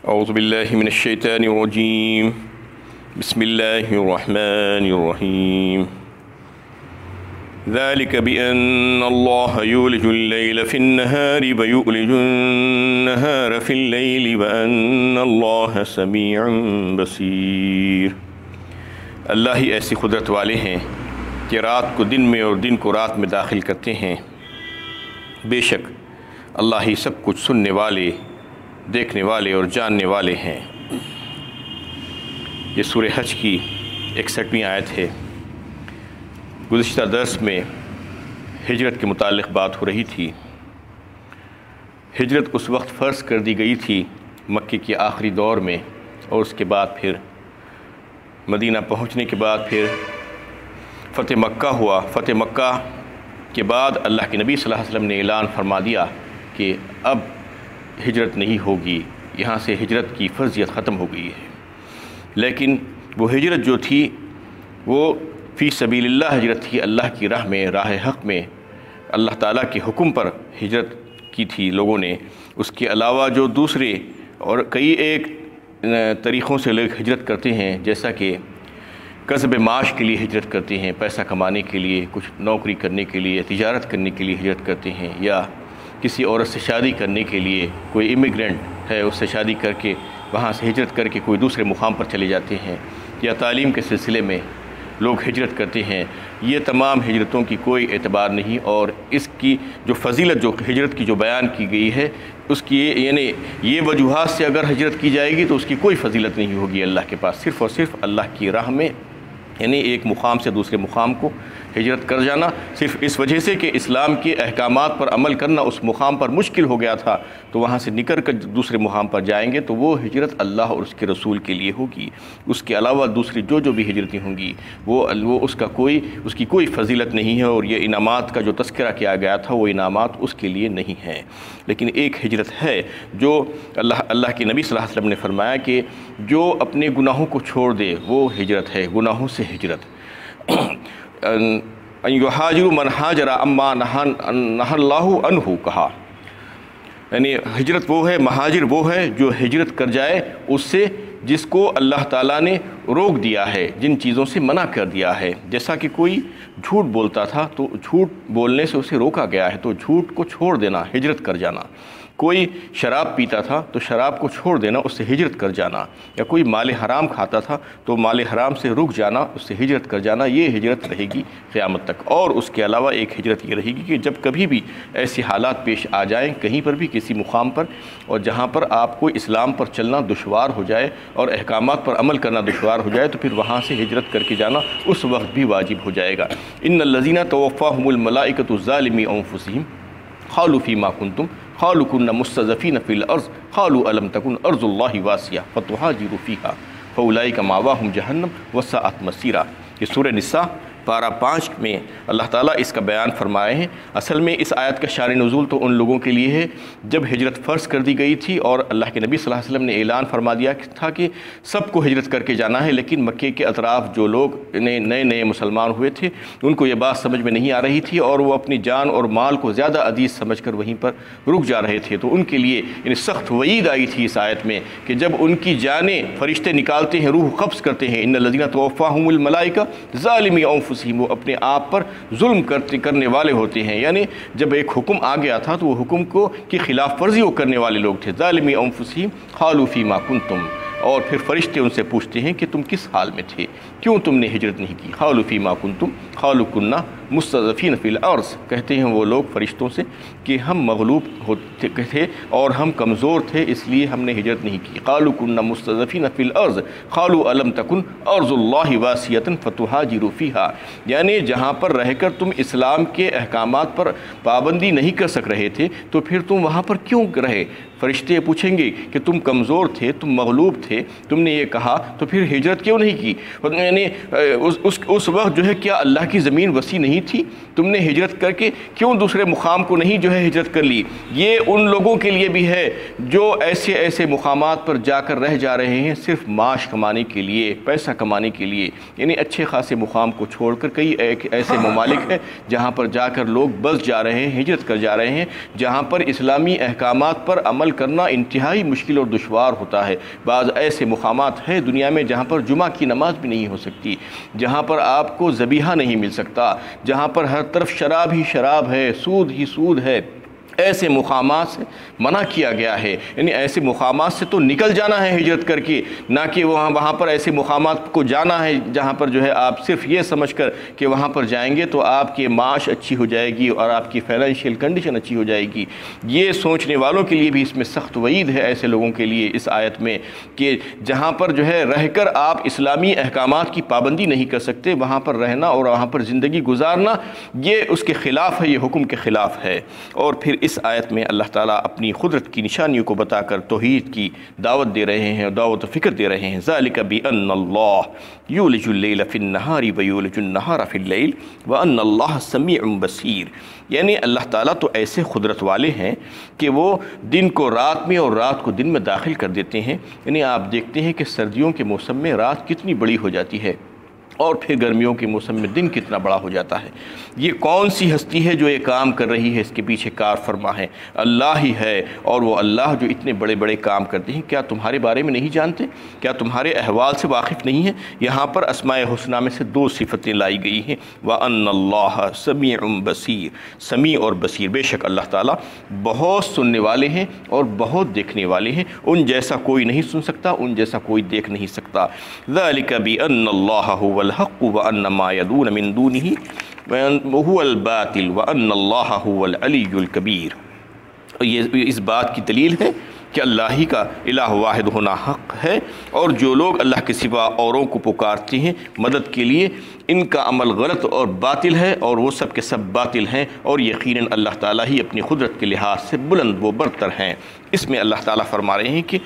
اعوذ باللہ من الشیطان الرجیم بسم اللہ الرحمن الرحیم ذلك بأن الله يولج الليل في النهار ويولج النهار في الليل وأن الله سميع بصير۔ اللہ ہی ایسی قدرت والے ہیں کہ رات کو دن میں اور دن کو رات میں داخل کرتے ہیں۔ بے شک اللہ ہی سب کچھ سننے والے، دیکھنے والے اور جاننے والے ہیں۔ یہ سورہ حج کی 61ویں آیت ہے۔ گزشتہ درس میں ہجرت کے متعلق بات ہو رہی تھی۔ ہجرت اس وقت فرض کر دی گئی تھی مکے کے آخری دور میں، اور اس کے بعد پھر مدینہ پہنچنے کے بعد پھر فتح مکہ ہوا۔ فتح مکہ کے بعد اللہ کے نبی صلی اللہ علیہ وسلم نے اعلان فرما دیا کہ اب ہجرت نہیں ہوگی، یہاں سے ہجرت کی فرضیت ختم ہو گئی ہے۔ لیکن وہ ہجرت جو تھی وہ فی سبیل اللہ ہجرت تھی، اللہ کی راہ میں، راہ حق میں اللہ تعالیٰ کے حکم پر ہجرت کی تھی لوگوں نے۔ اس کے علاوہ جو دوسرے اور کئی ایک طریقوں سے لوگ ہجرت کرتے ہیں، جیسا کہ کسب معاش کے لیے ہجرت کرتے ہیں، پیسہ کمانے کے لیے، کچھ نوکری کرنے کے لیے، تجارت کرنے کے لیے ہجرت کرتے ہیں، یا کسی عورت سے شادی کرنے کے لیے، کوئی امیگرینٹ ہے اس سے شادی کر کے وہاں سے ہجرت کر کے کوئی دوسرے مقام پر چلے جاتے ہیں، یا تعلیم کے سلسلے میں لوگ ہجرت کرتے ہیں۔ یہ تمام ہجرتوں کی کوئی اعتبار نہیں، اور اس کی جو فضیلت جو ہجرت کی جو بیان کی گئی ہے، اس کی یعنی یہ وجوہات سے اگر ہجرت کی جائے گی تو اس کی کوئی فضیلت نہیں ہوگی اللہ کے پاس۔ صرف اور صرف اللہ کی راہ میں، یعنی ایک مقام سے دوسرے مقام کو ہجرت کر جانا، صرف اس وجہ سے کہ اسلام کے احکامات پر عمل کرنا اس مقام پر مشکل ہو گیا تھا، تو وہاں سے نکل کر دوسرے مقام پر جائیں گے تو وہ ہجرت اللہ اور اس کے رسول کے لیے ہوگی۔ اس کے علاوہ دوسری جو بھی ہجرتیں ہوں گی وہ اس کی کوئی فضیلت نہیں ہے، اور یہ انعامات کا جو تذکرہ کیا گیا تھا وہ انعامات اس کے لیے نہیں ہیں۔ لیکن ایک ہجرت ہے جو اللہ کے نبی صلی اللہ علیہ وسلم نے فرمایا کہ جو اپنے گناہوں کو چھوڑ دے وہ ہجرت ہے، گناہوں سے ہجرت۔ ان یہاجر من ہاجر اما نہى اللہ عنہ کہا، یعنی ہجرت وہ ہے، مہاجر وہ ہے جو ہجرت کر جائے اس سے جس کو اللہ تعالیٰ نے روک دیا ہے، جن چیزوں سے منع کر دیا ہے۔ جیسا کہ کوئی جھوٹ بولتا تھا تو جھوٹ بولنے سے اسے روکا گیا ہے، تو جھوٹ کو چھوڑ دینا، ہجرت کر جانا۔ کوئی شراب پیتا تھا تو شراب کو چھوڑ دینا، اس سے ہجرت کر جانا۔ یا کوئی مال حرام کھاتا تھا تو مال حرام سے رک جانا، اس سے ہجرت کر جانا۔ یہ ہجرت رہے گی قیامت تک۔ اور اس کے علاوہ ایک ہجرت یہ رہے گی کہ جب کبھی بھی ایسی حالات پیش آ جائیں کہیں پر بھی، کسی مقام پر، اور جہاں پر آپ کو اسلام پر چلنا دشوار ہو جائے اور احکامات پر عمل کرنا دشوار ہو جائے، تو پھر وہاں سے ہجرت کر کے جانا اس وقت بھی واجب ہو جائے گا۔ ان الذین توفاہم الملائکۃ ظالمی انفسہم قالوا فیما کنتم قالوا كنا مستضعفین فی الارض قالوا الم تکن ارض اللہ واسعہ فتہاجروا فیہا فاولئک مأواہم جہنم وساءت مصیرا۔ یہ سورہ نساء پارہ 5 میں اللہ تعالیٰ اس کا بیان فرمائے ہیں۔ اصل میں اس آیت کا شان نزول تو ان لوگوں کے لیے ہے جب ہجرت فرض کر دی گئی تھی، اور اللہ کے نبی صلی اللہ علیہ وسلم نے اعلان فرما دیا تھا کہ سب کو ہجرت کر کے جانا ہے، لیکن مکے کے اطراف جو لوگ نئے مسلمان ہوئے تھے ان کو یہ بات سمجھ میں نہیں آ رہی تھی، اور وہ اپنی جان اور مال کو زیادہ عزیز سمجھ کر وہیں پر رک جا رہے تھے۔ تو ان کے لیے یعنی سخت وعید آئی تھی اس آیت میں کہ جب ان کی جانیں فرشتے نکالتے ہیں، روح قبض کرتے ہیں، ان الذین توفاہم الملائکہ ظالمی انفسہم، وہ اپنے آپ پر ظلم کرنے والے ہوتے ہیں۔ یعنی جب ایک حکم آ گیا تھا تو وہ حکم کی خلاف ورزی وہ کرنے والے لوگ تھے۔ ظالمی انفسہم قالوا فیما کنتم، اور پھر فرشتے ان سے پوچھتے ہیں کہ تم کس حال میں تھے، کیوں تم نے ہجرت نہیں کی؟ قالوا فیما کنتم قالوا کنا مستضعفین فی الارض، کہتے ہیں وہ لوگ فرشتوں سے کہ ہم مغلوب ہوتے تھے اور ہم کمزور تھے، اس لیے ہم نے ہجرت نہیں کی۔ قالوا کنا مستضعفین فی الارض قالوا الم تکن ارض اللہ واسعۃ فتہاجروا فیہا، یعنی جہاں پر رہ کر تم اسلام کے احکامات پر پابندی نہیں کر سک رہے تھے تو پھر تم وہاں پر کیوں رہے؟ فرشتے پوچھیں گے کہ تم کمزور تھے، تم مغلوب تھے، تم نے یہ کہا تو پھر ہجرت کیوں نہیں کی؟ یعنی اس وقت جو ہے کیا اللہ کی زمین وسیع نہیں نہیں تھی، تم نے ہجرت کر کے کیوں دوسرے مقام کو نہیں جو ہے ہجرت کر لی؟ یہ ان لوگوں کے لیے بھی ہے جو ایسے ایسے مقامات پر جا کر رہ جا رہے ہیں صرف معاش کمانے کے لیے، پیسہ کمانے کے لیے، یعنی اچھے خاصے مقام کو چھوڑ کر کئی ایسے ممالک ہیں جہاں پر جا کر لوگ بس جا رہے ہیں، ہجرت کر جا رہے ہیں، جہاں پر اسلامی احکامات پر عمل کرنا انتہائی مشکل اور دشوار ہوتا ہے۔ بعض ایسے مقامات ہیں دنیا میں جہاں پر جمعہ کی نماز بھی نہیں ہو سکتی، جہاں پر آپ کو ذبیحہ نہیں مل سکتا، جہاں پر ہر طرف شراب ہی شراب ہے، سود ہی سود ہے۔ ایسے مقامات سے منع کیا گیا ہے، یعنی ایسے مقامات سے تو نکل جانا ہے ہجرت کر کے، نہ کہ وہاں پر ایسے مقامات کو جانا ہے جہاں پر جو ہے آپ صرف یہ سمجھ کر کہ وہاں پر جائیں گے تو آپ کی معاش اچھی ہو جائے گی اور آپ کی فائنینشیل کنڈیشن اچھی ہو جائے گی۔ یہ سوچنے والوں کے لیے بھی اس میں سخت وعید ہے ایسے لوگوں کے لیے اس آیت میں کہ جہاں پر جو ہے رہ کر آپ اسلامی احکامات کی پابندی نہیں کر سکتے، وہاں پر رہنا اور وہاں پر زندگی گزارنا یہ اس کے خلاف ہے، یہ حکم کے خلاف ہے۔ اور پھر اس آیت میں اللہ تعالیٰ اپنی قدرت کی نشانیوں کو بتا کر توحید کی دعوت دے رہے ہیں اور دعوت و فکر دے رہے ہیں۔ ذَلِكَ بِأَنَّ اللَّهَ يُولِجُ اللَّيْلَ فِي النَّهَارِ وَيُولِجُ النَّهَارَ فِي اللَّيْلِ وَأَنَّ اللَّهَ سَمِيعٌ بَصِيرٌ، یعنی اللہ تعالیٰ تو ایسے قدرت والے ہیں کہ وہ دن کو رات میں اور رات کو دن میں داخل کر دیتے ہیں۔ یعنی آپ دیکھتے ہیں کہ سردیوں کے موسم میں رات کتنی بڑی ہو جاتی ہے اور پھر گرمیوں کے موسم میں دن کتنا بڑا ہو جاتا ہے۔ یہ کون سی ہستی ہے جو یہ کام کر رہی ہے؟ اس کے پیچھے کار فرما ہے اللہ ہی ہے، اور وہ اللہ جو اتنے بڑے بڑے کام کرتے ہیں کیا تمہارے بارے میں نہیں جانتے؟ کیا تمہارے احوال سے واقف نہیں ہیں؟ یہاں پر اسماء حسنہ میں سے دو صفتیں لائی گئی ہیں، وَأَنَّ اللَّهَ سَمِيعٌ بَصِيرٌ، سمیع اور بصیر، بے شک اللہ تعالیٰ بہت سننے والے ہیں اور بہت دیکھنے والے ہیں، ان جیسا کوئی نہیں سن سکتا، ان جیسا کوئی دیکھ نہیں سکتا۔ ذَلِكَ بِأَنَّ اللَّهَ هُوَ الحق وأن ما يدعون من دونه هو الباطل وأن الله هو العلی الکبیر۔ یہ اس بات کی دلیل ہے کہ اللہ ہی کا الہ واحد ہونا حق ہے، اور جو لوگ اللہ کے سوا اوروں کو پکارتے ہیں مدد کے لیے ان کا عمل غلط اور باطل ہے، اور وہ سب کے سب باطل ہیں، اور یقیناً اللہ تعالیٰ ہی اپنی قدرت کے لحاظ سے بلند و برتر ہیں۔ اس میں اللہ تعالیٰ فرما رہے ہیں کہ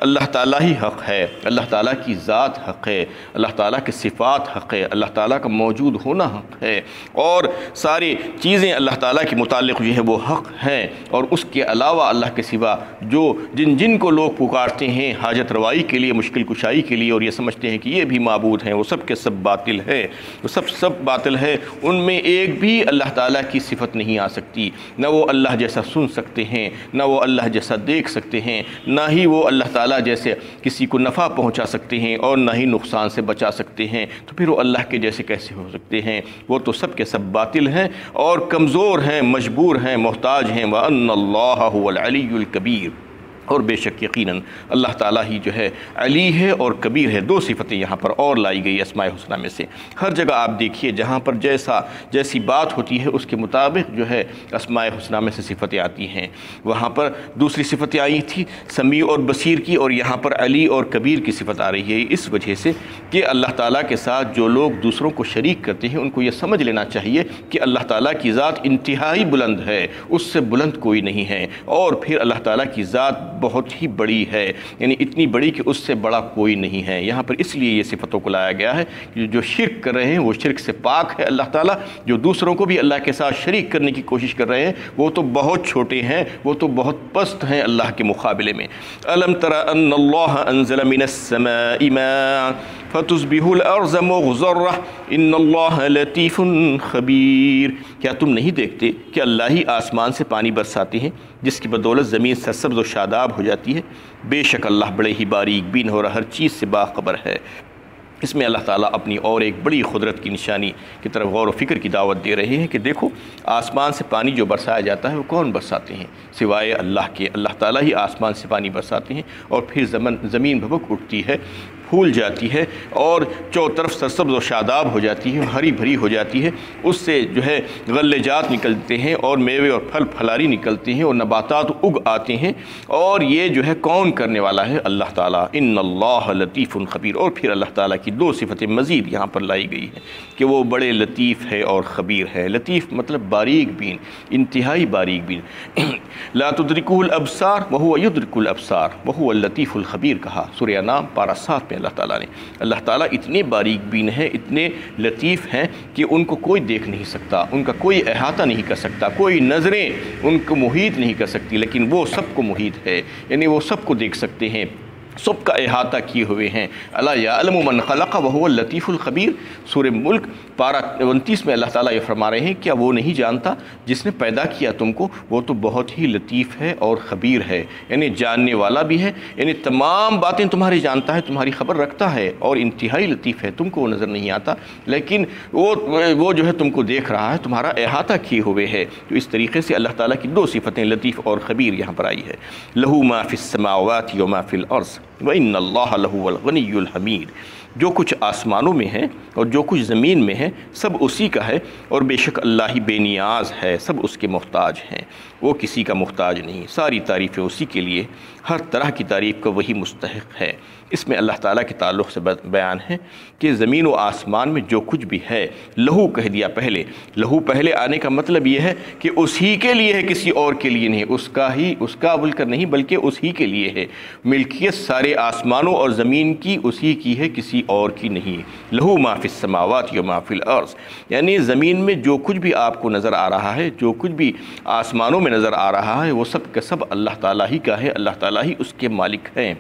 اللہ تعالیٰ ہی حق ہے، اللہ تعالیٰ کی ذات حق ہے، اللہ تعالیٰ کے صفات حق ہے، اللہ تعالیٰ کا موجود ہونا حق ہے، اور ساری چیزیں اللہ تعالیٰ کے متعلق جو ہے وہ حق ہیں، اور اس کے علاوہ اللہ کے سوا جو جن کو لوگ پکارتے ہیں حاجت روائی کے لیے، مشکل کشائی کے لیے، اور یہ سمجھتے ہیں کہ یہ بھی معبود ہیں، وہ سب کے سب باطل ہے، وہ سب باطل ہے۔ ان میں ایک بھی اللہ تعالیٰ کی صفت نہیں آ سکتی، نہ وہ اللہ جیسا سن سکتے ہیں، نہ وہ اللہ جیسا دیکھ سکتے ہیں، نہ ہی وہ اللہ تعالیٰ جیسے کسی کو نفع پہنچا سکتے ہیں اور نہ ہی نقصان سے بچا سکتے ہیں، تو پھر وہ اللہ کے جیسے کیسے ہو سکتے ہیں؟ وہ تو سب کے سب باطل ہیں اور کمزور ہیں، مجبور ہیں، محتاج ہیں۔ وَأَنَّ اللَّهَ هُوَ الْعَلِيُّ الْكَبِيرُ، اور بے شک یقیناً اللہ تعالیٰ ہی جو ہے علی ہے اور کبیر ہے۔ دو صفتیں یہاں پر اور لائی گئی اسماء حسنہ میں سے۔ ہر جگہ آپ دیکھیے جہاں پر جیسی بات ہوتی ہے اس کے مطابق جو ہے اسماء حسنہ میں سے صفتیں آتی ہیں۔ وہاں پر دوسری صفتیں آئی تھی سمیع اور بصیر کی، اور یہاں پر علی اور کبیر کی صفت آ رہی ہے، اس وجہ سے کہ اللہ تعالیٰ کے ساتھ جو لوگ دوسروں کو شریک کرتے ہیں ان کو یہ سمجھ لینا چاہیے کہ اللہ تعالیٰ کی ذات انتہائی بلند ہے، اس سے بلند کوئی نہیں ہے، اور پھر اللہ تعالیٰ کی ذات بہت ہی بڑی ہے، یعنی اتنی بڑی کہ اس سے بڑا کوئی نہیں ہے۔ یہاں پر اس لیے یہ صفتوں کو لایا گیا ہے کہ جو شرک کر رہے ہیں وہ شرک سے پاک ہے اللہ تعالیٰ، جو دوسروں کو بھی اللہ کے ساتھ شریک کرنے کی کوشش کر رہے ہیں وہ تو بہت چھوٹے ہیں، وہ تو بہت پست ہیں اللہ کے مقابلے میں۔ أَلَمْ تَرَ أَنَّ اللَّهَ أَنزَلَ مِنَ السَّمَاءِ مَاءً فَتُصْبِحُ الْأَرْضُ مُخْضَرَّةً إِنَّ اللَّهَ لَطِيفٌ خَبِيرٌ، کیا تم نہیں دیکھتے کہ اللہ ہی آسمان سے پانی برساتے ہیں جس کی بدولت زمین سرسبز و شاداب ہو جاتی ہے؟ بے شک اللہ بڑے ہی باریک بین اور ہر چیز سے باخبر ہے۔ اس میں اللہ تعالیٰ اپنی اور ایک بڑی قدرت کی نشانی کی طرف غور و فکر کی دعوت دے رہے ہیں کہ دیکھو آسمان سے پانی جو برسایا جاتا ہے وہ کون برساتے ہیں سوائے اللہ کے؟ اللہ تعالیٰ ہی آسمان سے پانی برساتے ہیں، اور پھر زمین بھبک اٹھتی ہے، پھول جاتی ہے، اور چو طرف سرسبز و شاداب ہو جاتی ہے، ہری بھری ہو جاتی ہے، اس سے جو ہے غلے جات نکلتے ہیں اور میوے اور پھل پھلاری نکلتے ہیں اور نباتات اگ آتے ہیں، اور یہ جو ہے کون کرنے والا ہے؟ اللہ تعالیٰ۔ ان اللہ لطیف خبیر، اور پھر اللہ تعالیٰ کی دو صفتیں مزید یہاں پر لائی گئی ہیں کہ وہ بڑے لطیف ہے اور خبیر ہے۔ لطیف مطلب باریک بین، انتہائی باریک بین۔ لا تدرکہ الابصار وہو یدرک الابصار وہو اللطیف الخبیر کہا، سورہ انعام پارہ 7 میں ہیں اللہ تعالیٰ نے۔ اللہ تعالیٰ اتنے باریک بین ہیں، اتنے لطیف ہیں کہ ان کو کوئی دیکھ نہیں سکتا، ان کا کوئی احاطہ نہیں کر سکتا، کوئی نظریں ان کو محیط نہیں کر سکتی، لیکن وہ سب کو محیط ہے، یعنی وہ سب کو دیکھ سکتے ہیں، سب کا احاطہ کیے ہوئے ہیں۔ الا یعلم من خلق وهو اللطیف الخبیر، سورہ ملک پارہ 29 میں اللہ تعالیٰ یہ فرما رہے ہیں، کیا وہ نہیں جانتا جس نے پیدا کیا تم کو، وہ تو بہت ہی لطیف ہے اور خبیر ہے، یعنی جاننے والا بھی ہے، یعنی تمام باتیں تمہاری جانتا ہے، تمہاری خبر رکھتا ہے، اور انتہائی لطیف ہے، تم کو وہ نظر نہیں آتا لیکن وہ جو ہے تم کو دیکھ رہا ہے، تمہارا احاطہ کیے ہوئے ہے۔ تو اس طریقے سے اللہ تعالیٰ کی دو صفتیں لطیف اور خبیر یہاں پر آئی ہے۔ لہو ما فی السماوات وما فی الارض وَإِنَّ اللَّهَ لَهُوَ الْغَنِيُّ الْحَمِيدُ، جو کچھ آسمانوں میں ہے اور جو کچھ زمین میں ہے سب اسی کا ہے، اور بے شک اللہ ہی بے نیاز ہے، سب اس کے محتاج ہیں، وہ کسی کا محتاج نہیں، ساری تعریفیں اسی کے لیے، ہر طرح کی تعریف کا وہی مستحق ہے۔ اس میں اللہ تعالیٰ کے تعلق سے بیان ہے کہ زمین و آسمان میں جو کچھ بھی ہے، لہو کہہ دیا پہلے، لہو پہلے آنے کا مطلب یہ ہے کہ اسی کے لیے ہے، کسی اور کے لیے نہیں، اس کا بول کر نہیں بلکہ اسی کے لیے ہے، ملکیت سارے آسمانوں اور زمین کی اسی کی ہے، کسی اور کی نہیں۔ لہو ما فی السماوات و ما فی الارض، یعنی زمین میں جو کچھ بھی آپ کو نظر آ رہا ہے، جو کچھ بھی آسمانوں میں نظر آ رہا ہے، وہ سب کا سب اللہ تعالیٰ ہی کا ہے، اللہ تعالیٰ ہی اس کے مالک ہیں۔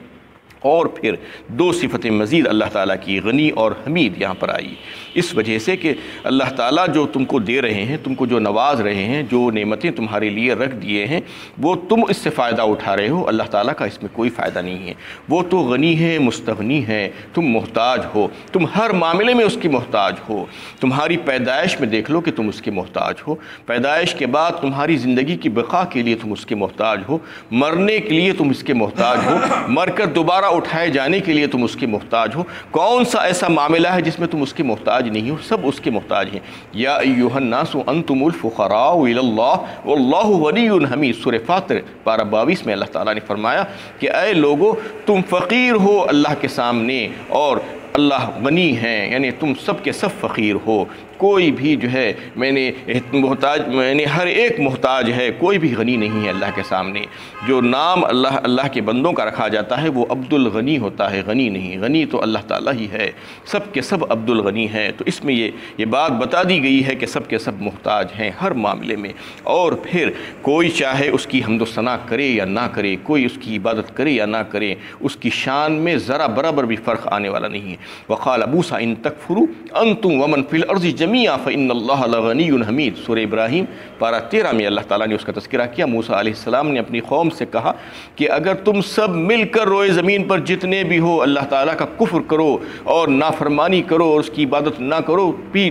اور پھر دو صفتیں مزید اللہ تعالیٰ کی، غنی اور حمید، یہاں پر آئی، اس وجہ سے کہ اللہ تعالیٰ جو تم کو دے رہے ہیں، تم کو جو نواز رہے ہیں، جو نعمتیں تمہارے لیے رکھ دیے ہیں، وہ تم اس سے فائدہ اٹھا رہے ہو، اللہ تعالیٰ کا اس میں کوئی فائدہ نہیں ہے، وہ تو غنی ہے، مستغنی ہے، تم محتاج ہو، تم ہر معاملے میں اس کی محتاج ہو۔ تمہاری پیدائش میں دیکھ لو کہ تم اس کے محتاج ہو، پیدائش کے بعد تمہاری زندگی کی بقا کے لیے تم اس کے محتاج ہو، مرنے کے لیے تم اس کے محتاج ہو، مر کر دوبارہ اٹھائے جانے کے لیے تم اس کے محتاج ہو۔ کون سا ایسا معاملہ ہے جس میں تم اس کے محتاج نہیں ہو؟ سب اس کے محتاج ہیں۔ یا ایھا الناس انتم الفقراء الی اللہ واللہ غنی حمید، سورہ فاطر پارہ 22 میں اللہ تعالیٰ نے فرمایا کہ اے لوگوں، تم فقیر ہو اللہ کے سامنے اور اللہ غنی ہیں، یعنی تم سب کے سب فقیر ہو، کوئی بھی جو ہے محتاج، ہر ایک محتاج ہے، کوئی بھی غنی نہیں ہے اللہ کے سامنے۔ جو نام اللہ کے بندوں کا رکھا جاتا ہے وہ عبد الغنی ہوتا ہے، غنی نہیں، غنی تو اللہ تعالیٰ ہی ہے، سب کے سب عبد الغنی ہیں۔ تو اس میں یہ بات بتا دی گئی ہے کہ سب کے سب محتاج ہیں ہر معاملے میں، اور پھر کوئی چاہے اس کی حمد و ثنا کرے یا نہ کرے، کوئی اس کی عبادت کرے یا نہ کرے، اس کی شان میں ذرا برابر بھی فرق آنے والا نہیں ہے۔ وقال موسیٰ ان تکفروا انتم ومن فی الارض جميعا فإن اللہ لغنی حمید، سورہ ابراہیم پارہ 13 میں اللہ تعالیٰ نے اس کا تذکرہ کیا۔ موسیٰ علیہ السلام نے اپنی قوم سے کہا کہ اگر تم سب مل کر روئے زمین پر جتنے بھی ہو، اللہ تعالیٰ کا کفر کرو اور نافرمانی کرو اور اس کی عبادت نہ کرو بھی،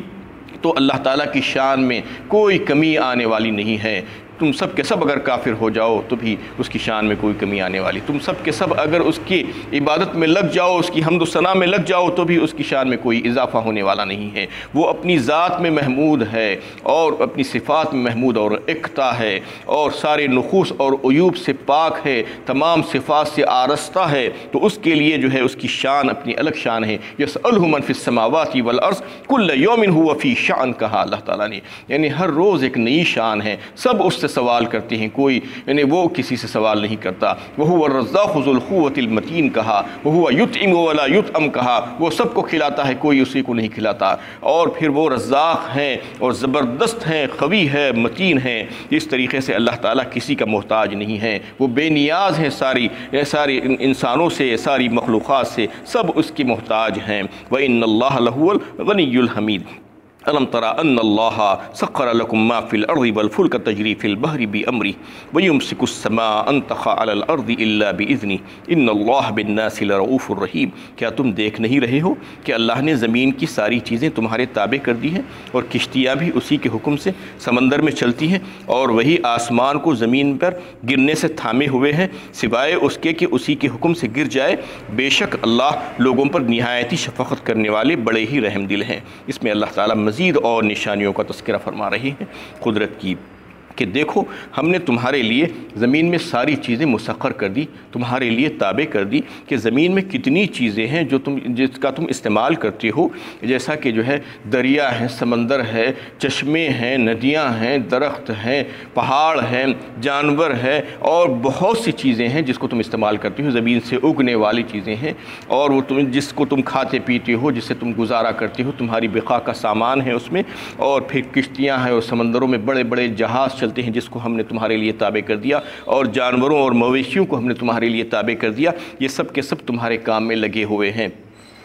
تو اللہ تعالیٰ کی شان میں کوئی کمی آنے والی نہیں ہے۔ تم سب کے سب اگر کافر ہو جاؤ تو بھی اس کی شان میں کوئی کمی آنے والی، تم سب کے سب اگر اس کی عبادت میں لگ جاؤ، اس کی حمد و ثنا میں لگ جاؤ تو بھی اس کی شان میں کوئی اضافہ ہونے والا نہیں ہے۔ وہ اپنی ذات میں محمود ہے اور اپنی صفات میں محمود اور اکتا ہے، اور سارے نقوص اور عیوب سے پاک ہے، تمام صفات سے آراستہ ہے، تو اس کے لیے جو ہے اس کی شان اپنی الگ شان ہے۔ یسألہ من فی السماوات والارض کل یوم هو فی شأن، کہا اللہ تعالیٰ نے، یعنی ہر روز ایک نئی شان ہے، سب اس سے سوال کرتے ہیں، کوئی یعنی وہ کسی سے سوال نہیں کرتا۔ وَهُوَ الرَّزَّاقُ ذُو الْقُوَّةِ الْمَتِينُ کہا، وَهُوَ يُطْعِمُ وَلَا يُطْعَمُ کہا، وہ سب کو کھلاتا ہے، کوئی اسی کو نہیں کھلاتا، اور پھر وہ رزاق ہیں اور زبردست ہیں، قوی ہے، متین ہیں۔ اس طریقے سے اللہ تعالیٰ کسی کا محتاج نہیں ہے، وہ بے نیاز ہیں، ساری انسانوں سے، ساری مخلوقات سے، سب اس کے محتاج ہیں۔ وَإِنَّ اللَّهَ لَهُوَ الْغَنِيُّ الْحَمِيدُ۔ أَلَمْ تَرَ أَنَّ اللَّهَ سَخَّرَ لَكُم مَّا فِي الْأَرْضِ وَالْفُلْكَ تَجْرِي فِي الْبَحْرِ بِأَمْرِهِ وَيُمْسِكُ السَّمَاءَ أَن تَقَعَ عَلَى الْأَرْضِ إِلَّا بِإِذْنِهِ إِنَّ اللَّهَ بِالنَّاسِ لَرَءُوفٌ رَحِيمٌ۔ کیا تم دیکھ نہیں رہے ہو کہ اللہ نے زمین کی ساری چیزیں تمہارے تابع کر دی ہیں، اور کشتیاں بھی اسی کے حکم سے سمندر میں چلتی ہیں، اور وہی آسمان کو زمین پر گرنے سے تھامے ہوئے ہیں، سوائے اس کے کہ اسی کے حکم سے گر جائے۔ بے شک اللہ لوگوں پر نہایتی شفقت کرنے والے بڑے ہی رحم دل ہیں۔ اس میں اللہ تعالیٰ مزید اور نشانیوں کا تذکرہ فرما رہے ہیں قدرت کی، کہ دیکھو ہم نے تمہارے لیے زمین میں ساری چیزیں مسخر کر دی، تمہارے لیے تابع کر دی کہ زمین میں کتنی چیزیں ہیں جس کا تم استعمال کرتے ہو، جیسا کہ جو ہے دریا ہیں، سمندر ہے، چشمے ہیں، ندیاں ہیں، درخت ہیں، پہاڑ ہیں، جانور ہے، اور بہت سی چیزیں ہیں جس کو تم استعمال کرتے ہو، زمین سے اگنے والی چیزیں ہیں، اور وہ جس کو تم کھاتے پیتے ہو، جس سے تم گزارا کرتے ہو، تمہاری بقا کا سامان ہے اس میں، اور پھر کشتیاں ہیں، اور سمندروں میں بڑے بڑے جہاز چلتے ہیں جس کو ہم نے تمہارے لیے تابع کر دیا، اور جانوروں اور مویشیوں کو ہم نے تمہارے لیے تابع کر دیا، یہ سب کے سب تمہارے کام میں لگے ہوئے ہیں۔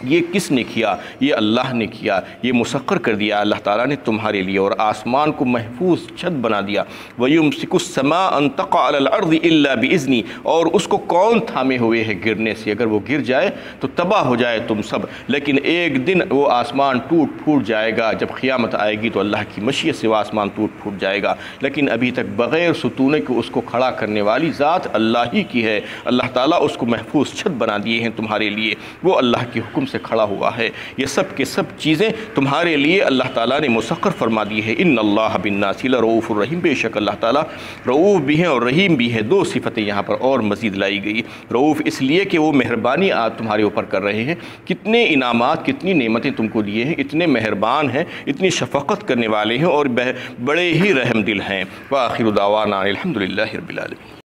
یہ کس نے کیا؟ یہ اللہ نے کیا، یہ مسخر کر دیا اللہ تعالیٰ نے تمہارے لیے، اور آسمان کو محفوظ چھت بنا دیا۔ وَيُمْسِكُ السَّمَاءَ أَن تَقَعَ عَلَى الْأَرْضِ إِلَّا بِإِذْنِهِ، اور اس کو کون تھامے ہوئے ہے گرنے سے؟ اگر وہ گر جائے تو تباہ ہو جائے تم سب، لیکن ایک دن وہ آسمان ٹوٹ پھوٹ جائے گا، جب قیامت آئے گی تو اللہ کی مشیت سے وہ آسمان ٹوٹ پھوٹ جائے گا، لیکن ابھی تک بغیر ستونے کے اس کو کھڑا کرنے والی ذات اللہ ہی کی ہے۔ اللہ تعالیٰ اس کو محفوظ چھت بنا دیے ہیں تمہارے لیے، وہ اللہ کے حکم سے کھڑا ہوا ہے۔ یہ سب کے سب چیزیں تمہارے لیے اللہ تعالیٰ نے مسخر فرما دی ہے۔ ان اللہ بالناس لرؤوف الرحیم، بے شک اللہ تعالیٰ رؤوف بھی ہیں اور رحیم بھی ہے۔ دو صفتیں یہاں پر اور مزید لائی گئی۔ رؤوف اس لیے کہ وہ مہربانی آج تمہارے اوپر کر رہے ہیں، کتنے انعامات، کتنی نعمتیں تم کو دیے ہیں، اتنے مہربان ہیں، اتنی شفقت کرنے والے ہیں، اور بڑے ہی رحم دل ہیں۔ وآخر دعوانا الحمدللہ رب العالمین۔